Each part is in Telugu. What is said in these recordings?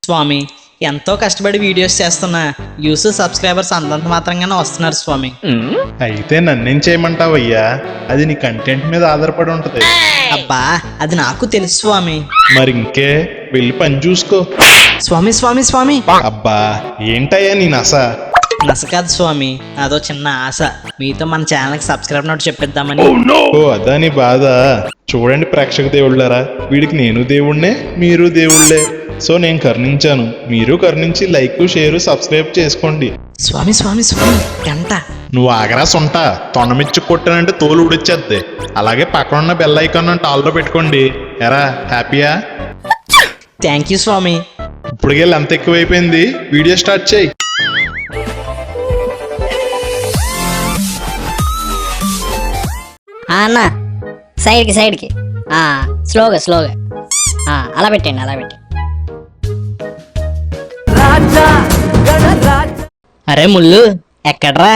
స్వామి, ఎంతో కష్టపడి వీడియోస్ చేస్తున్నా వ్యూస్ సబ్స్క్రైబర్స్ అంతంత మాత్రంగానే వస్తున్నారు స్వామి. అయితే నన్నేం చేయమంటావయ్యా? అది నీ కంటెంట్ మీద ఆధారపడి ఉంటది. అబ్బా, అది నాకు తెలుసు స్వామి. మరి ఇంకే వెళ్ళి పని చూసుకో. స్వామి స్వామి స్వామి. అబ్బా ఏంటయ్యా నీ నస? నస కాదు స్వామి, అదో చిన్న ఆశ. మీతో మన ఛానల్కి సబ్స్క్రైబ్ నోట్ చెప్పిద్దామని. ఓ అదా నీ బాధ. చూడండి ప్రేక్షక దేవుళ్ళారా, వీడికి నేను దేవుణ్ణే, మీరు దేవుళ్ళే. సో నేను కరుణించాను, మీరు కరుణించి లైక్, షేర్, సబ్స్క్రైబ్ చేసుకోండి. స్వామి స్వామి స్వామి గంట. నువ్వు ఆగరా సొంట, తొండమిచ్చి కొట్టానంటే తోలు ఉడిచ్చేద్ది. అలాగే పక్కన ఉన్న బెల్ ఐకాన్ అంటే ఆల్లో పెట్టుకోండి. ఎరా హ్యాపీయా? థ్యాంక్ యూ స్వామి. ఇప్పటికెళ్ళి అంత ఎక్కువైపోయింది, వీడియో స్టార్ట్ చేయి. అన్న సైడ్కి స్లోగా అలా పెట్టండి అరే ముళ్ళు ఎక్కడ్రా?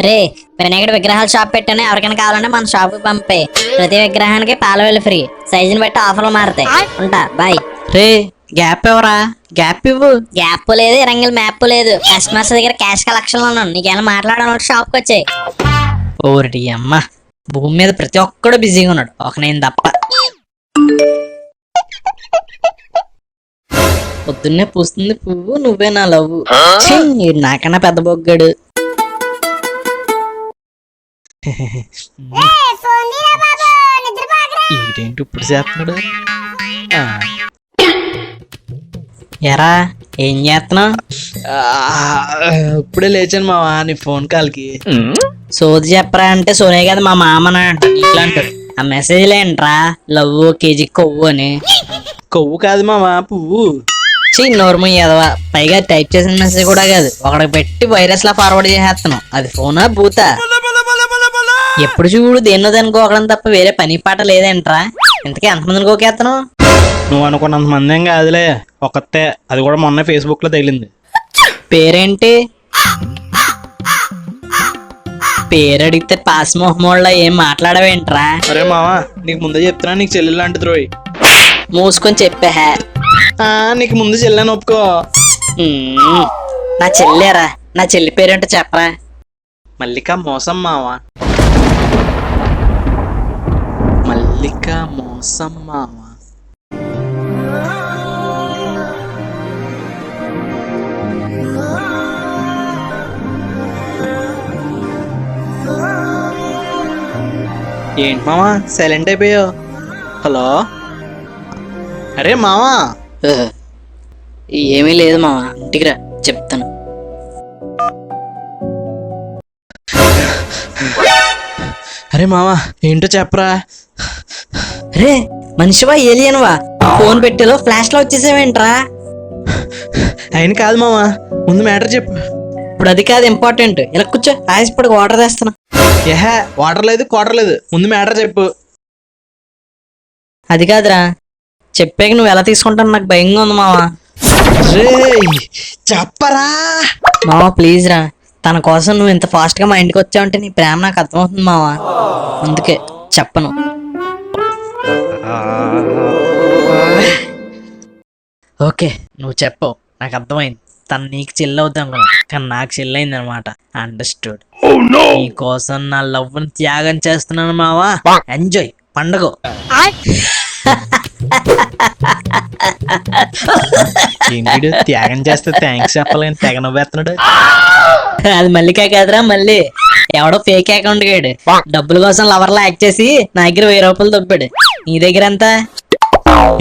రే వినాయకుడి విగ్రహాల షాప్ పెట్టాను, ఎవరికైనా కావాలంటే మన షాప్ కి పంపే. ప్రతి విగ్రహానికి పాలవేలు ఫ్రీ, సైజుని బట్టి ఆఫర్లు మారుతాయి. ఉంటా బాయ్. రే గ్యాప్ ఎవరా? గ్యాప్ ఇవ్వు. గ్యాప్ లేదు, రంగుల మ్యాప్ లేదు. కస్టమర్స్ దగ్గర క్యాష్ కలెక్షన్ లో ఉన్నాను. నీకేమైనా మాట్లాడాలి షాప్ కి వచ్చాయి. ఓరి అమ్మ, భూమి మీద ప్రతి ఒక్కడు బిజీగా ఉన్నాడు, ఒక నేను తప్ప. పొద్దున్నే పూస్తుంది పువ్వు, నువ్వే నా లవ్వు. నాకన్నా పెద్ద బొగ్గాడు. ఏంటి ఇప్పుడు చేస్తున్నాడు? ఎరా ఏం చేస్తున్నావు? ఇప్పుడే లేచాను మావా నీ ఫోన్ కాల్కి. సోది చెప్పరా అంటే సోనే కదా మా మామని అంట ఇట్లాంటాడు. ఆ మెసేజ్ లేంట్రా, లవ్ కేజీ కొవ్వు అని. కొవ్వు కాదు మావా, పువ్వు. నోర్ము ఎదవా, పైగా టైప్ చేసిన మెసేజ్ కూడా కాదు, ఒకడికి పెట్టి వైరస్ లా ఫార్వర్డ్ చేసేస్తున్నావు. అది ఫోనా బూతా? ఎప్పుడు చూడు దేన్నో దానికి ఒకడం తప్ప వేరే పని పాట లేదేంట్రా? ఇంతకీ ఎంతమందిని కోకేస్తున్నావు? నువ్వు అనుకున్నంత మంది ఏం కాదులే, ఒకతే. అది కూడా మొన్న ఫేస్బుక్ లో తగిలింది. పేరేంటి? పేరు అడిగితే పాస్ మొహమోళ్ళ ఏం మాట్లాడవేంట్రా? అరే మావా, నీకు ముందే చెప్తున్నా, నీకు చెల్లి లాంటిది రోయ్. మూసుకొని చెప్పే. నీకు ముందు చెల్లని ఒప్పుకో. నా చెల్లేరా, నా చెల్లి పేరేంటో చెప్పరా? మల్లిక మోసం మావా. మల్లిక మోసం మావా. ఏంటి మావా సైలెంట్ అయిపోయావు? హలో, అరే మావా. ఏమీ లేదు మావా, ఇంటికి రా చెప్తాను. అరే మావా ఏంటో చెప్పరా? రే మనిషివా ఏలియన్వా, ఫోన్ పెట్టేలో ఫ్లాష్ లో వచ్చేసావేంట్రా? ఆయన కాదు మావా, ముందు మ్యాటర్ చెప్పు. ఇప్పుడు అది కాదు ఇంపార్టెంట్, ఇలా కూర్చో, ఆయాసపడి వాటర్ తెస్తాను. ఏహే వాటర్ లేదు క్వార్టర్ లేదు, ముందు మ్యాటర్ చెప్పు. అది కాదురా, చెప్పాక నువ్వు ఎలా తీసుకుంటాను నాకు భయంగా ఉంది మావా. చెప్పరా మావా ప్లీజ్ రా, తన కోసం నువ్వు ఇంత ఫాస్ట్ గా మా ఇంటికి వచ్చావంటే నీ ప్రేమ నాకు అర్థమవుతుంది మావా, అందుకే చెప్పను. ఓకే నువ్వు చెప్పు, నాకు అర్థమైంది. తను నీకు చెల్లి అవుతాం కదా, కానీ నాకు చెల్లి అయింది అనమాట. అండర్స్టూడ్. నీ కోసం నా లవ్ ని త్యాగం చేస్తున్నాను మావా. ఎంజాయ్ పండుగ. త్యాగం చేస్తే థ్యాంక్స్ చెప్పలేని తెగ నవ్వేస్తున్నాడు. అది మల్లికా కాదురా, మళ్ళీ ఎవడో ఫేక్ అకౌంట్ గాడు డబ్బుల కోసం లవర్ లా యాక్ట్ చేసి నా దగ్గర 1000 రూపాయలు దొబ్బాడు. నీ దగ్గర ఎంత?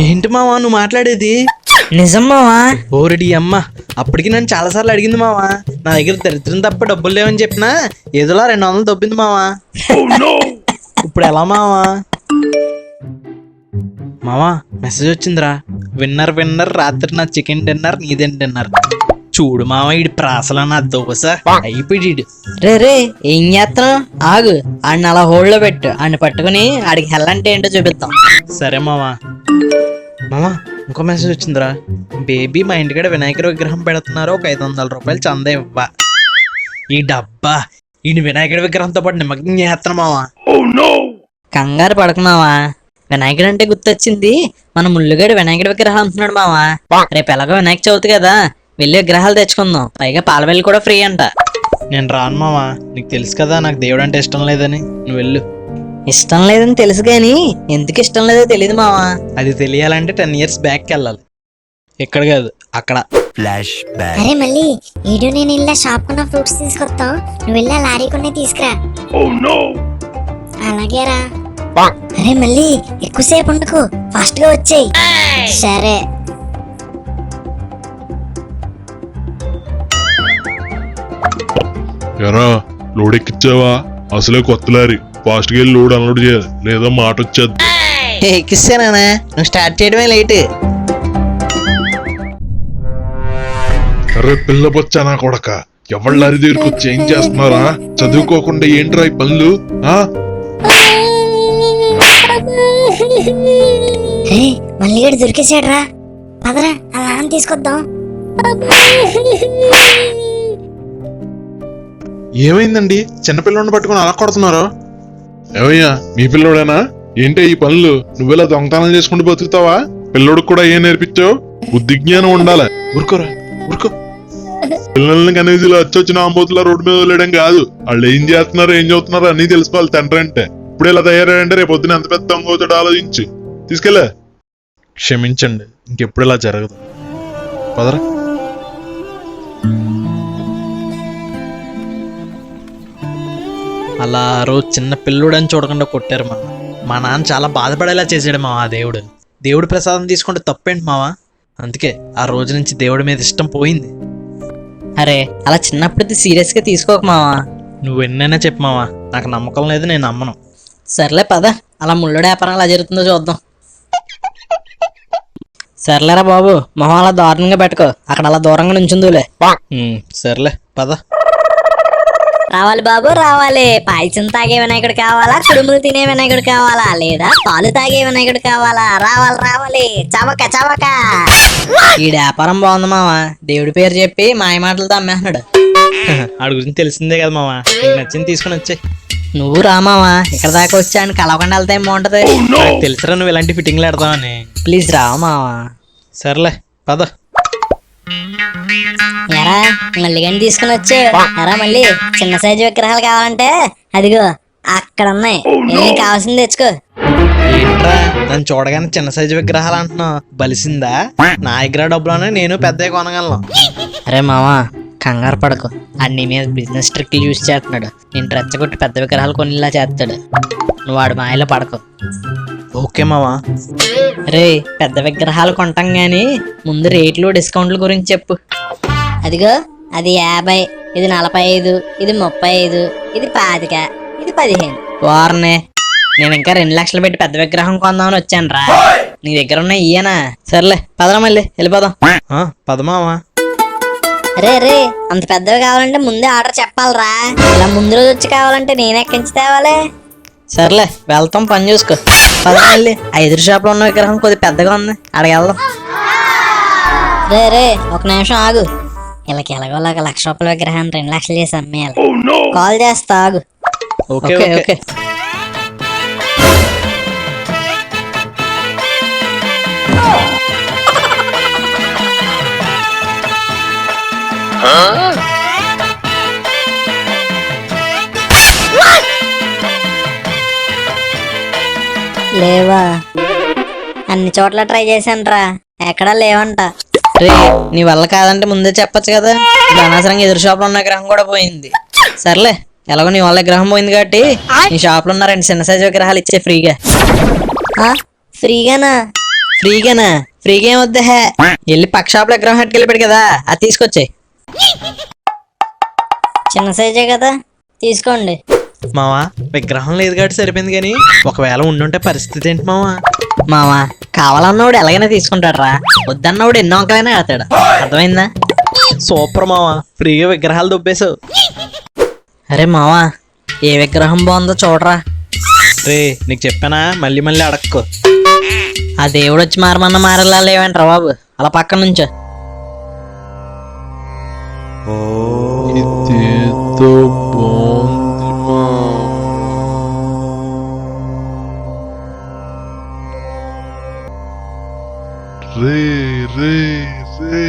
ఏంటి మావా నువ్వు మాట్లాడేది? నిజం మావా. ఓరెడి అమ్మ, అప్పటికి నన్ను చాలా సార్లు అడిగింది మావా. నా దగ్గర దరిద్రం తప్ప డబ్బులు లేవని చెప్పినా ఏదోలా 200 దొబ్బింది మావా. ఇప్పుడు ఎలా మావా? మావా మెసేజ్ వచ్చిందిరా, విన్నర్ రాత్రి నా చికెన్ డిన్నర్ నీదేం డిన్నర్. చూడు మావా, ఇడి ప్రాసల నా దోశ అయిపోయాడు. రే ఏం చేస్తున్నావు? ఆగు, ఆడిని అలా హోల్డ్ లో పెట్టు, ఆడిని పట్టుకుని ఆడికి హెల్ అంటే ఏంటో చూపిద్దాం. సరే మావా. మావా ఇంకో మెసేజ్ వచ్చిందిరా, బేబీ మా ఇంటికాడ వినాయకుడి విగ్రహం పెడుతున్నారు, ఒక 500 రూపాయలు చందా ఇవ్వా. ఈ డబ్బా ఈ వినాయకుడి విగ్రహంతో పాటు నిమగ్నం చేస్తున్నా మావా. కంగారు పడకు మావా, వినాయకుడు అంటే గుర్తొచ్చింది. మన ముళ్ళుగాడు వినాయకుడి విగ్రహాలు అమ్ముతున్నాడు మావా. రేపు ఎలాగో వినాయక చవితి కదా, వెళ్ళి విగ్రహాలు తెచ్చుకుందాం. పైగా పాలవెల్లి కూడా ఫ్రీ అంట. నేను రాను మావా, నీకు తెలుసు కదా నాకు దేవుడు అంటే ఇష్టం లేదని. నువ్వు వెళ్ళు. ఇష్టం లేదని తెలుసు గాని ఎందుకు ఇష్టం లేదో తెలియదు మావా. అది తెలియాలంటే 10 years బ్యాక్కి వెళ్ళాలి. ఇక్కడ కాదు, అక్కడ. అరే మళ్ళీ ఈడు నేను ఇలా షాప్ కొన్న ఫ్రూట్స్ తీసుకొస్తాం, నువ్వు వెళ్ళి లారీ కొన్ని తీసుకురా. అలాగేరా. అరే మళ్ళీ ఎక్కువసేపు ఉండకు, ఫాస్ట్ గా వచ్చేయి. సరే. ఎరా లోడ్ ఎక్కిచ్చావా? అసలే కొత్త లారీ, ఫాస్ట్ గా వెళ్ళి లోడ్ అన్లోడ్ చేయాలి, లేదా మాట వచ్చేది. ఎక్కిస్తానా? నువ్వు స్టార్ట్ చేయడమే లేట్. అరే పిల్ల బొచ్చా నా కొడక, ఎవరి లారీ దగ్గరికి వచ్చి ఏం చేస్తున్నారా? చదువుకోకుండా ఏంట్రా ఈ పనులు? మళ్ళీ గడు దొరికేసాడు రా, పదరా అలా తీసుకొద్దాం. ఏమైందండి? చిన్నపిల్లని పట్టుకుని అలా కొడుతున్నారు? ఏమయ్యా మీ పిల్లోడేనా? ఏంటి ఈ పనులు? నువ్వెలా దొంగతనాలు చేసుకుంటూ బతుకుతావా? పిల్లోడికి కూడా ఏం నేర్పించావు? బుద్ధి జ్ఞానం ఉండాలి. ఊరుకోరా ఊరుకో. పిల్లల్ని కనీసం వచ్చిన ఆంబోతుల రోడ్డు మీద వదిలేయడం కాదు, వాళ్ళు ఏం చేస్తున్నారు ఏం చదువుతున్నారు అన్ని తెలుసుకోవాలి తండ్రి అంటే. ఇప్పుడు ఇలా తయారంటే రేపు పొద్దున ఎంత పెద్ద దొంగ ఆలోచించి తీసుకెళ్ళా. క్షమించండి, ఇంకెప్పుడు ఇలా జరగదు. పదరా. అలా ఆ రోజు చిన్న పిల్లుడని చూడకుండా కొట్టారు మామ. మా నాన్న చాలా బాధపడేలా చేసాడు మావా దేవుడు. దేవుడి ప్రసాదం తీసుకుంటే తప్పేంటి మావా? అందుకే ఆ రోజు నుంచి దేవుడి మీద ఇష్టం పోయింది. అరే అలా చిన్నప్పుడు సీరియస్ గా తీసుకోక మావా. నువ్వు ఎన్నైనా చెప్పు మావా, నాకు నమ్మకం లేదు, నేను నమ్మను. సర్లే పద, అలా ముళ్ళుడి వ్యాపారం ఎలా జరుగుతుందో చూద్దాం. సర్లేరా బాబు, మొహం అలా దారుణంగా పెట్టుకో, అక్కడ అలా దూరంగా నుంచుందులే. సర్లే పద. రావాలి బాబు రావాలి. పాయసం తాగే వినాయకుడు కావాలా, కుడుములు తినే వినాయకుడు కావాలా, లేదా పాలు తాగే వినాయకుడు కావాలా? రావాలి రావాలి, చవక చవక. ఈ వ్యాపారం బాగుంది మావా, దేవుడి పేరు చెప్పి మాయ మాటలతో అమ్మేస్తున్నాడు. ఆడి గురించి తెలిసిందే కదా మావా, నీకు నచ్చింది తీసుకుని వచ్చే. నువ్వు రామావా, ఇక్కడ దాకా వచ్చి ఆయన కలవకుండా వెళ్తే ఏం బాగుంటది. నాకు తెలుసురా నువ్వు ఇలాంటి ఫిట్టింగ్లు పెడతావని. ప్లీజ్ రామావా. సర్లే పద. ఎరా మళ్ళీ కానీ తీసుకుని వచ్చు. ఎరా మళ్ళీ చిన్న సైజు విగ్రహాలు కావాలంటే అదిగో అక్కడ ఉన్నాయి, ఏం కావాల్సింది తెచ్చుకో. ఏంట్రా నన్ను చూడగానే చిన్న సైజు విగ్రహాలు అంటున్నావు? బలిసిందా? నా దగ్గర డబ్బులోనే నేను పెద్ద కొనగలను. అరే మావా కంగారు పడకు, అన్ని మీద బిజినెస్ ట్రిక్లు యూజ్ చేస్తున్నాడు. నేను రెచ్చగొట్టి పెద్ద విగ్రహాలు కొనిలా చేస్తాడు. నువ్వు వాడు మాయలో పడకు. ఓకే మావా. రే పెద్ద విగ్రహాలు కొంటాం గాని ముందు రేట్లు డిస్కౌంట్ల గురించి చెప్పు. అదిగో అది 50, ఇది 45, ఇది 35, ఇది 25, ఇది 15. వారనే నేను ఇంకా 2 లక్షలు పెట్టి పెద్ద విగ్రహం కొందామని వచ్చాను రా. నీ దగ్గర ఉన్న ఇయ్యనా? సర్లే పదరా మళ్ళీ వెళ్ళిపోదాం. పద మావా. రే రే అంత పెద్దవి కావాలంటే ముందే ఆర్డర్ చెప్పాలరా. ఇలా ముందు రోజు వచ్చి కావాలంటే నేను ఎక్కించి తేవాలి. సర్లే వెళ్తాం, పని చూసుకో. పద మళ్ళీ. 5 షాప్లో ఉన్న విగ్రహం కొద్ది పెద్దగా ఉంది, అక్కడికి వెళ్దాం. రే రే ఒక నిమిషం ఆగు. వీళ్ళకి ఎలాగోలా 1 లక్ష రూపాయల విగ్రహాన్ని 2 లక్షలు చేసి అమ్మేయాలి. కాల్ చేస్తా ఆగు. Okay okay okay. లేవా? అన్ని చోట్ల ట్రై చేశాను రా, ఎక్కడా లేవంట. రే నీ వల్ల కాదంటే ముందే చెప్పొచ్చు కదా. ఇప్పుడు అనవసరంగా ఎదురు షాప్లో ఉన్న విగ్రహం కూడా పోయింది. సర్లే ఎలాగో నీ వాళ్ళ విగ్రహం పోయింది కాబట్టి నీ షాప్లో ఉన్న 2 చిన్న సైజు విగ్రహాలు ఇచ్చే ఫ్రీగా. ఫ్రీగానా? ఫ్రీగానా? ఫ్రీగా ఏం వద్దా? వెళ్ళి పక్క షాప్ లో విగ్రహం హట్టుకెళ్ళిపోయాడు కదా, అది తీసుకొచ్చాయి. చిన్న సైజే కదా, తీసుకోండి. మావా విగ్రహం లేదు కాబట్టి సరిపోయింది, కానీ ఒకవేళ ఉండుంటే పరిస్థితి ఏంటి మావా? మావా కావాలన్నవాడు ఎలాగైనా తీసుకుంటాడు రా, వద్దన్నవాడు ఎన్నో అంకలైనా ఆడతాడు. అర్థమైందా? సూపర్ మావా, ఫ్రీగా విగ్రహాలు దొబ్బేశావు. అరే మావా ఏ విగ్రహం బాగుందో చూడరా. రే నీకు చెప్పానా, మళ్ళీ మళ్ళీ అడక్కో. ఆ దేవుడు వచ్చి మారమన్న మారేలా లేవంటరా బాబు, అలా పక్క నుంచో. రే రే రే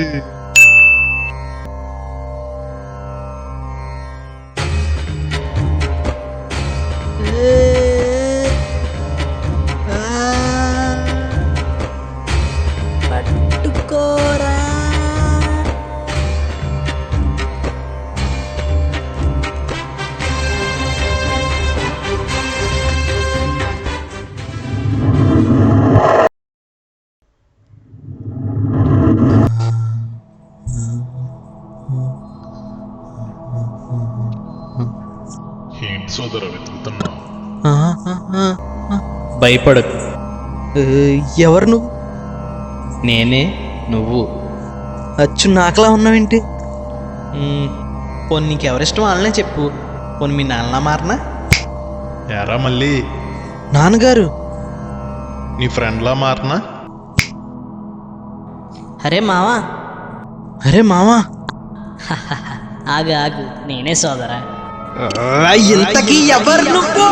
పట్టుకోరా. ఏంటి సోదరా వెతుకుతున్నా? భయపడకు. ఎవరు నువ్వు? నేనే నువ్వు. అచ్చు నాకులా ఉన్నావేంటి? పోనీ నీకెవరిష్టం వాళ్ళనే చెప్పు. పోనీ మీ నాన్న మారనా? ఎరా మళ్ళీ నాన్నగారు. నీ ఫ్రెండ్లా మారనా? అరే మావా, అరే మామా, ఆగు ఆగు, నేనే సోదరా. ఇంతకీ ఎవరు నువ్వు?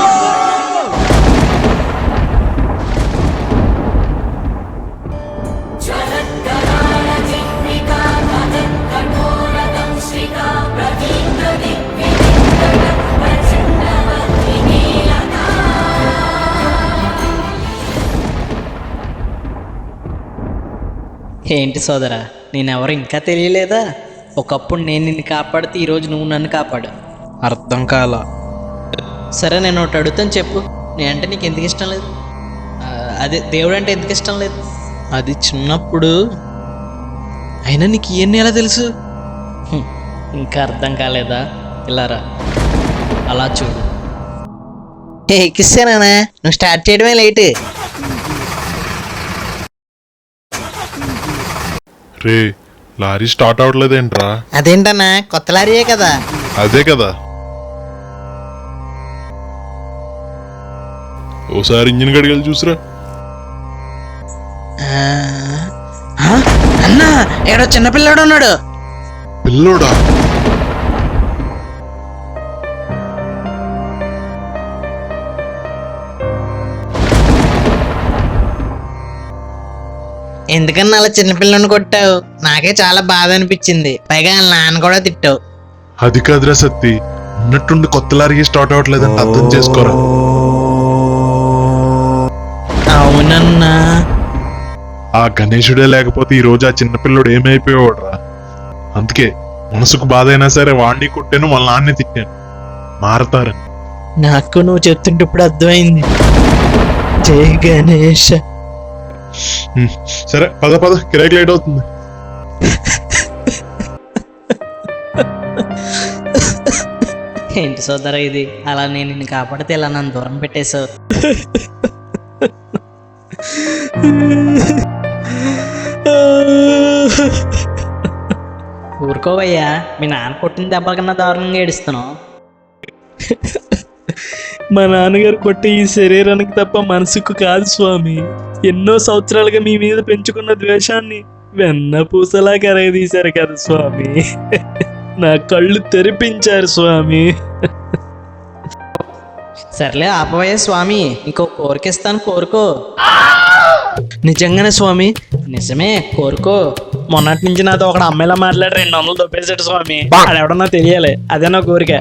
ఏంటి సోదరా, నేనెవరు ఇంకా తెలియలేదా? ఒకప్పుడు నేను నిన్ను కాపాడితే ఈరోజు నువ్వు నన్ను కాపాడు. అర్థం కాల. సరే నేను ఒకటి అడుగుతాను, చెప్పు. నేనంటే నీకు ఎందుకు ఇష్టం లేదు? అదే దేవుడు అంటే ఎందుకు ఇష్టం లేదు? అది చిన్నప్పుడు. అయినా నీకు ఇవన్నీ ఎలా తెలుసు? ఇంకా అర్థం కాలేదా? ఇలా రా, అలా చూడు. ఎక్కిస్తానా? నువ్వు స్టార్ట్ చేయడమే లేట్. రే లారీ స్టార్ట్ అవట్లేదేంట్రా? అదేంటన్నా, కొత్త లారీయే కదా. అదే కదా. ఓసారి ఇంజిన్ గడిగలు చూసిరా. అన్నా, ఏడో చిన్నపిల్లాడు ఉన్నాడు. పిల్లోడా? ఎందుకన్నా అలా చిన్నపిల్లని కొట్టావు? నాకే చాలా బాధ అనిపించింది. పైగా వాళ్ళ నాన్న కూడా తిట్టావు. అది కాదురా సత్తి, ఉన్నట్టుండి కొత్త లారీ స్టార్ట్ అవ్వట్లేదంటే అర్థం చేసుకోరా. అవునన్నా. ఆ గణేశుడే లేకపోతే ఈ రోజు ఆ చిన్నపిల్లోడు ఏమైపోయేవాడురా. అందుకే మనసుకు బాధ అయినా సరే వాడిని కొట్టాను, వాళ్ళ నాన్నే తిట్టాను. మారతారని. నాకు నువ్వు చెప్తుంటే ఇప్పుడు అర్థమైంది. జై గణేష్. సరే పద పద, కిరాయికి లేట్ అవుతుంది. ఏంటి సోదరా ఇది? అలా నేను నిన్ను కాపాడితే ఇలా నన్ను దూరం పెట్టేశావు. ఊరుకోవయ్యా, మీ నాన్న కొట్టిన దెబ్బల కన్నా దారుణంగా ఏడుస్తున్నావు. మా నాన్నగారు కొట్టే ఈ శరీరానికి తప్ప మనసుకు కాదు స్వామి. ఎన్నో సంవత్సరాలుగా మీ మీద పెంచుకున్న ద్వేషాన్ని వెన్న పూసలా కరగదీశారు కదా స్వామి. నా కళ్ళు తెరిపించారు స్వామి. సర్లే ఆపవయ్యా స్వామి, ఇంకో కోరికిస్తాను, కోరుకో. నిజంగానే స్వామి? నిజమే, కోరుకో. మొన్నటి నుంచి నాతో ఒక అమ్మాయిలా మాట్లాడి 200 దొబ్బేశాడు స్వామి. అదెవడన్నా తెలియాలి, అదే నా కోరిక.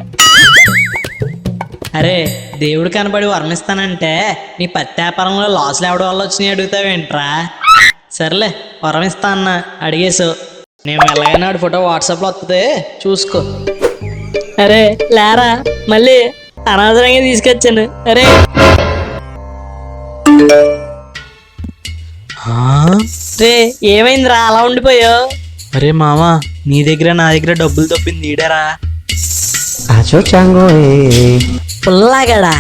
అరే, దేవుడు కనబడి వరమిస్తానంటే నీ పత్తి వ్యాపారంలో లాస్లు ఎవడి వల్ల వచ్చినాయి అడుగుతావేంట్రా? సర్లే, వరమిస్తా అన్న, అడిగేసు. నేను ఎలాగైనా ఆడి ఫోటో వాట్సాప్లో వస్తుంది, చూసుకో. అరే లేరా, మళ్ళీ అనవసరంగా తీసుకొచ్చాను. అరే రే, ఏమైందిరా అలా ఉండిపోయావు? అరే మామా, నీ దగ్గర నా దగ్గర డబ్బులు తప్పింది ఈడరా. పుల్లగాడా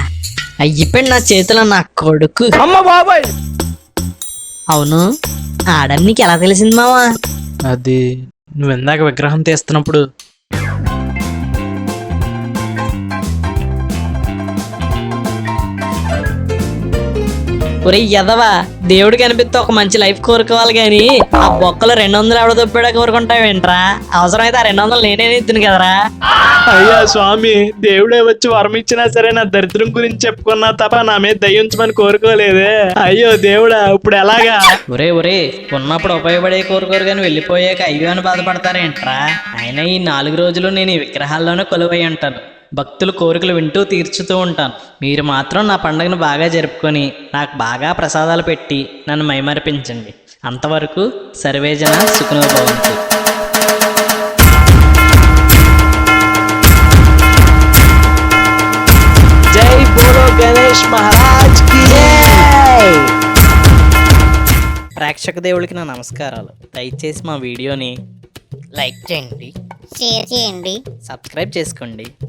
అయ్యిపోయింది నా చేతిలో, నా కొడుకు. అమ్మ బాబాయ్. అవును, ఆడని నీకు ఎలా తెలిసింది మావా? అది నువ్వు ఇందాక విగ్రహం తీస్తున్నప్పుడు. ఒరే ఎదవా, దేవుడు కనిపిస్తే ఒక మంచి లైఫ్ కోరుకోవాలి గాని ఆ బొక్కలు 200 ఎవడ దొప్పాడా కోరుకుంటావేంట్రా? అవసరమైతే ఆ 200 నేనే ఇద్దును కదరా. అయ్యా స్వామి, దేవుడే వచ్చి వరం ఇచ్చినా సరే నా దరిద్రం గురించి చెప్పుకున్నా తప్ప నా మీద దయ్యుంచమని కోరుకోలేదే. అయ్యో దేవుడా, ఇప్పుడు ఎలాగా? ఒరే ఒరే, ఉన్నప్పుడు ఉపయోగపడే కోరుకోరు కానీ వెళ్ళిపోయాక అయ్యో అని బాధపడతారేంట్రా? అయినా ఈ 4 రోజులు నేను ఈ విగ్రహాల్లోనే కొలువై ఉంటాను. భక్తుల కోరికలు వింటూ తీర్చుతూ ఉంటాను. మీరు మాత్రం నా పండుగను బాగా జరుపుకొని నాకు బాగా ప్రసాదాలు పెట్టి నన్ను మైమరిపించండి. అంతవరకు సర్వేజన సుఖనో భవంతు. జై బోలో గణేష్ మహారాజ్ కి జై. ప్రేక్షక దేవుడికి నా నమస్కారాలు. దయచేసి మా వీడియోని లైక్ చేయండి, షేర్ చేయండి. సబ్స్క్రైబ్ చేసుకోండి.